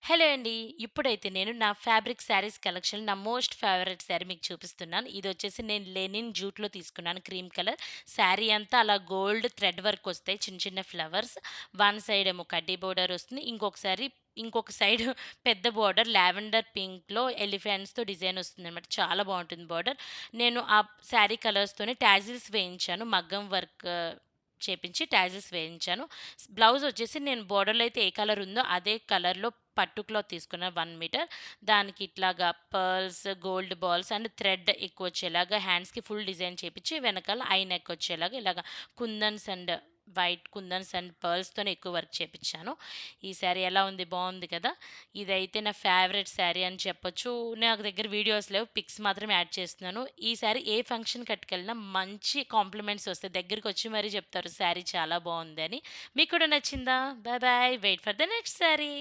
Hello అండి. ఇప్పుడైతే నేను నా ఫ్యాబ్రిక్ శారీస్ కలెక్షన్ నా మోస్ట్ ఫేవరెట్ శారీ మీకు చూపిస్తున్నాను. ఇదొచ్చేసి నేను లెనిన్ జూట్‌లో తీసుకున్నాను క్రీమ్ కలర్. శారీ అంతా అలా గోల్డ్ థ్రెడ్ వర్క్ వస్తాయి. చిన్న చిన్న ఫ్లవర్స్. వన్ సైడ్ ఏమో కడ్డీ బోర్డర్ వస్తుంది. ఇంకొక సైడ్ పెద్ద బోర్డర్ లావెండర్ పింక్‌లో ఎలిఫెంట్స్‌తో డిజైన్ వస్తుందనమాట. చాలా బావుంటుంది బోర్డర్. నేను ఆ శారీ కలర్స్‌తోనే టాజిల్స్ వేయించాను. మగ్గం వర్క్ చేపించి టాజిల్స్ వేయించాను. బ్లౌజ్ వచ్చేసి నేను బోర్డర్‌లో అయితే ఏ కలర్ ఉందో అదే కలర్‌లో పట్టు క్లాత్ తీసుకున్న 1 మీటర్. దానికి ఇట్లాగా pearls, gold balls and thread ఎక్కువొచ్చేలాగా హ్యాండ్స్‌కి ఫుల్ డిజైన్ చేపిచ్చి వెనకాల ఐ నెక్ వచ్చేలాగా ఇలాగ kundans and white kundans and పర్ల్స్‌తోనే ఎక్కువ వర్క్ చేపిచ్చాను. ఈ శారీ ఎలా ఉంది? బావుంది కదా! ఇదైతే నా ఫేవరెట్ శారీ అని చెప్పొచ్చు. నాకు దగ్గర వీడియోస్ లేవు. పిక్స్ మాత్రం యాడ్ చేస్తున్నాను. ఈ శారీ ఏ ఫంక్షన్ కట్టుకెళ్ళినా మంచి కాంప్లిమెంట్స్ వస్తాయి. దగ్గరికొచ్చి మరీ చెప్తారు శారీ చాలా బావుందని. మీకు కూడా నచ్చిందా? Bye bye. Wait for the next sari.